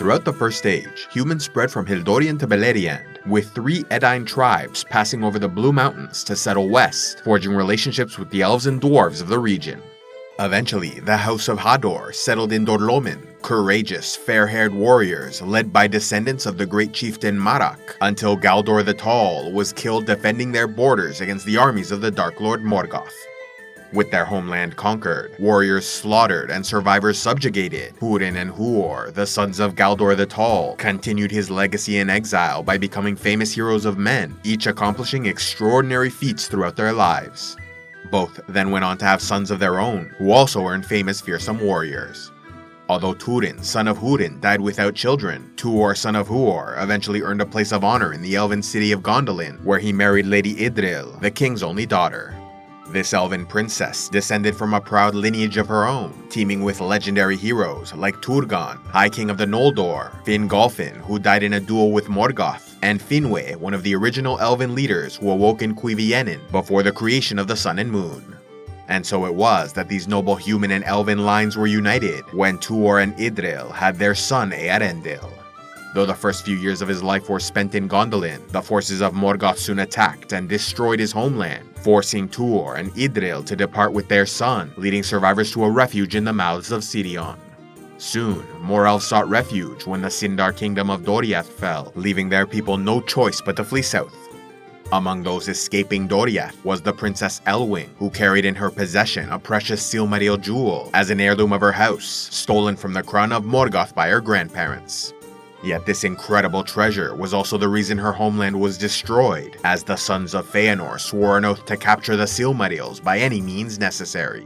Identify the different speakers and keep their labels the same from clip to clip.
Speaker 1: Throughout the First Age, humans spread from Hildorian to Beleriand, with 3 Edain tribes passing over the Blue Mountains to settle west, forging relationships with the elves and dwarves of the region. Eventually, the House of Hador settled in Dorlomin, courageous, fair-haired warriors led by descendants of the great chieftain Marak, until Galdor the Tall was killed defending their borders against the armies of the Dark Lord Morgoth. With their homeland conquered, warriors slaughtered, and survivors subjugated, Húrin and Huor, the sons of Galdor the Tall, continued his legacy in exile by becoming famous heroes of men, each accomplishing extraordinary feats throughout their lives. Both then went on to have sons of their own, who also earned famous fearsome warriors. Although Túrin, son of Húrin, died without children, Tuor, son of Huor, eventually earned a place of honor in the elven city of Gondolin, where he married Lady Eärendil, the king's only daughter. This elven princess descended from a proud lineage of her own, teeming with legendary heroes like Turgon, High King of the Noldor, Fingolfin, who died in a duel with Morgoth, and Finwë, one of the original elven leaders who awoke in Cuiviénen before the creation of the sun and moon. And so it was that these noble human and elven lines were united when Tuor and Eärendil had their son Eärendil. Though the first few years of his life were spent in Gondolin, the forces of Morgoth soon attacked and destroyed his homeland, forcing Tuor and Eärendil to depart with their son, leading survivors to a refuge in the mouths of Sirion. Soon, more elves sought refuge when the Sindar kingdom of Doriath fell, leaving their people no choice but to flee south. Among those escaping Doriath was the Princess Elwing, who carried in her possession a precious Silmaril jewel as an heirloom of her house, stolen from the crown of Morgoth by her grandparents. Yet this incredible treasure was also the reason her homeland was destroyed, as the sons of Feanor swore an oath to capture the Silmarils by any means necessary.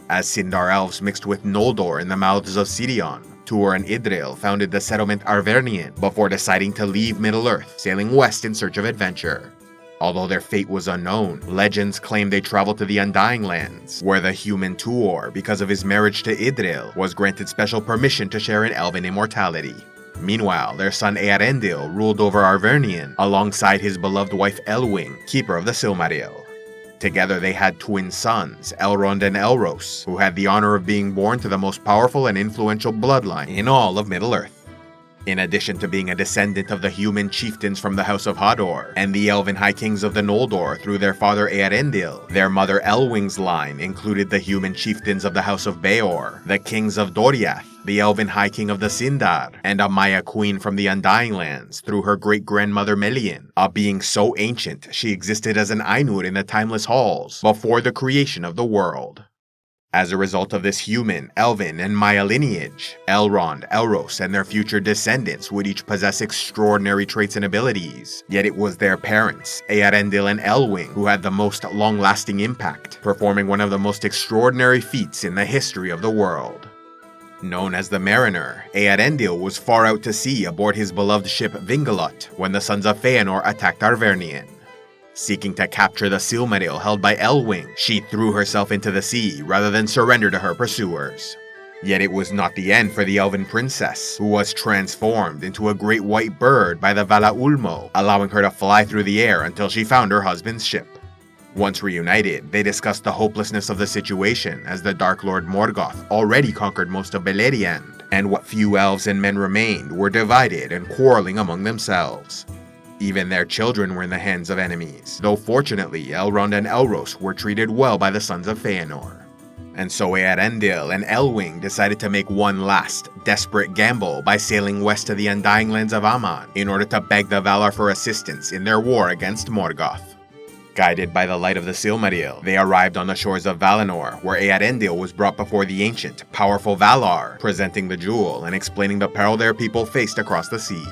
Speaker 1: As Sindar elves mixed with Noldor in the mouths of Sirion, Tuor and Eärendil founded the settlement Arvernian before deciding to leave Middle-earth, sailing west in search of adventure. Although their fate was unknown, legends claim they traveled to the Undying Lands, where the human Tuor, because of his marriage to Eärendil, was granted special permission to share in elven immortality. Meanwhile, their son Eärendil ruled over Arvernian alongside his beloved wife Elwing, keeper of the Silmaril. Together they had twin sons, Elrond and Elros, who had the honor of being born to the most powerful and influential bloodline in all of Middle-earth. In addition to being a descendant of the human chieftains from the House of Hador, and the elven high kings of the Noldor through their father Eärendil, their mother Elwing's line included the human chieftains of the House of Beor, the kings of Doriath, the elven high king of the Sindar, and a Maya queen from the Undying Lands through her great-grandmother Melian, a being so ancient she existed as an Ainur in the timeless halls before the creation of the world. As a result of this human, elven, and Maya lineage, Elrond, Elros, and their future descendants would each possess extraordinary traits and abilities, yet it was their parents, Eärendil and Elwing, who had the most long-lasting impact, performing one of the most extraordinary feats in the history of the world. Known as the Mariner, Eärendil was far out to sea aboard his beloved ship Vingalot when the sons of Feanor attacked Arvernian. Seeking to capture the Silmaril held by Elwing, she threw herself into the sea rather than surrender to her pursuers. Yet it was not the end for the elven princess, who was transformed into a great white bird by the Vala Ulmo, allowing her to fly through the air until she found her husband's ship. Once reunited, they discussed the hopelessness of the situation as the Dark Lord Morgoth already conquered most of Beleriand, and what few elves and men remained were divided and quarreling among themselves. Even their children were in the hands of enemies, though fortunately Elrond and Elros were treated well by the sons of Feanor. And so Eärendil and Elwing decided to make one last, desperate gamble by sailing west to the Undying Lands of Aman in order to beg the Valar for assistance in their war against Morgoth. Guided by the light of the Silmaril, they arrived on the shores of Valinor, where Eärendil was brought before the ancient, powerful Valar, presenting the jewel and explaining the peril their people faced across the sea.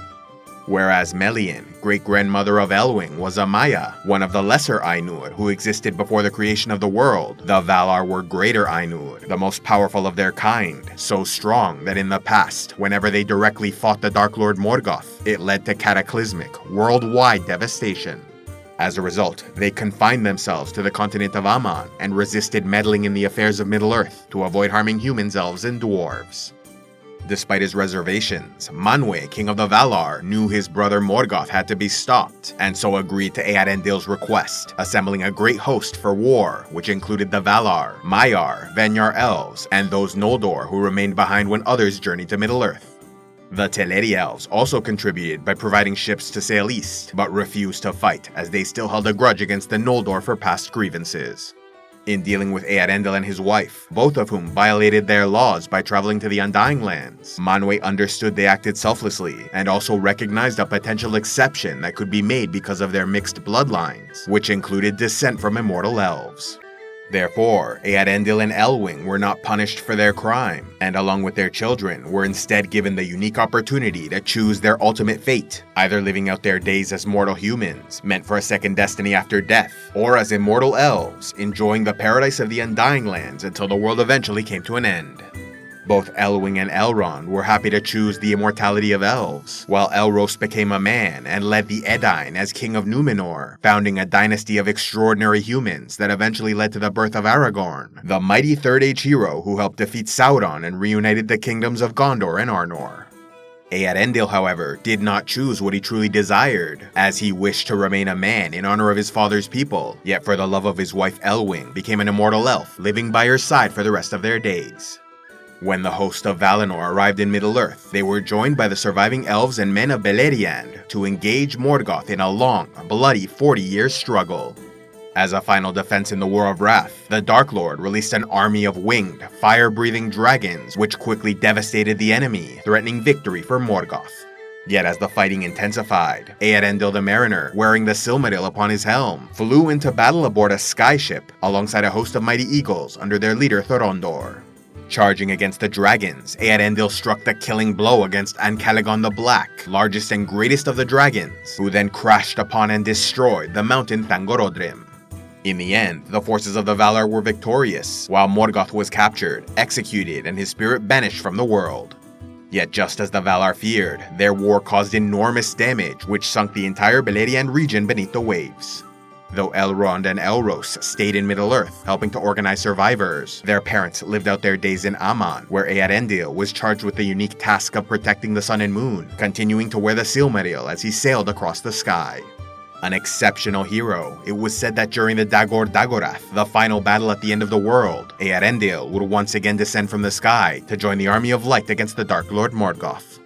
Speaker 1: Whereas Melian, great-grandmother of Elwing, was a Maya, one of the lesser Ainur who existed before the creation of the world, the Valar were greater Ainur, the most powerful of their kind, so strong that in the past, whenever they directly fought the Dark Lord Morgoth, it led to cataclysmic, worldwide devastation. As a result, they confined themselves to the continent of Aman and resisted meddling in the affairs of Middle-earth to avoid harming humans, elves, and dwarves. Despite his reservations, Manwë, king of the Valar, knew his brother Morgoth had to be stopped, and so agreed to Eärendil's request, assembling a great host for war, which included the Valar, Maiar, Vanyar elves, and those Noldor who remained behind when others journeyed to Middle-earth. The Teleri elves also contributed by providing ships to sail east, but refused to fight as they still held a grudge against the Noldor for past grievances. In dealing with Eärendil and his wife, both of whom violated their laws by traveling to the Undying Lands, Manwë understood they acted selflessly and also recognized a potential exception that could be made because of their mixed bloodlines, which included descent from immortal elves. Therefore, Eärendil and Elwing were not punished for their crime, and along with their children, were instead given the unique opportunity to choose their ultimate fate, either living out their days as mortal humans, meant for a second destiny after death, or as immortal elves, enjoying the paradise of the Undying Lands until the world eventually came to an end. Both Elwing and Elrond were happy to choose the immortality of elves, while Elros became a man and led the Edain as king of Númenor, founding a dynasty of extraordinary humans that eventually led to the birth of Aragorn, the mighty Third Age hero who helped defeat Sauron and reunited the kingdoms of Gondor and Arnor. Eärendil, however, did not choose what he truly desired, as he wished to remain a man in honor of his father's people, yet for the love of his wife Elwing, became an immortal elf, living by her side for the rest of their days. When the host of Valinor arrived in Middle-earth, they were joined by the surviving elves and men of Beleriand to engage Morgoth in a long, bloody 40-year struggle. As a final defense in the War of Wrath, the Dark Lord released an army of winged, fire-breathing dragons which quickly devastated the enemy, threatening victory for Morgoth. Yet as the fighting intensified, Eärendil the Mariner, wearing the Silmaril upon his helm, flew into battle aboard a skyship alongside a host of mighty eagles under their leader Thorondor. Charging against the dragons, Eärendil struck the killing blow against Ancalagon the Black, largest and greatest of the dragons, who then crashed upon and destroyed the mountain Thangorodrim. In the end, the forces of the Valar were victorious, while Morgoth was captured, executed, and his spirit banished from the world. Yet just as the Valar feared, their war caused enormous damage, which sunk the entire Beleriand region beneath the waves. Though Elrond and Elros stayed in Middle-earth, helping to organize survivors, their parents lived out their days in Aman, where Eärendil was charged with the unique task of protecting the sun and moon, continuing to wear the Silmaril as he sailed across the sky. An exceptional hero, it was said that during the Dagor Dagorath, the final battle at the end of the world, Eärendil would once again descend from the sky to join the army of light against the Dark Lord Morgoth.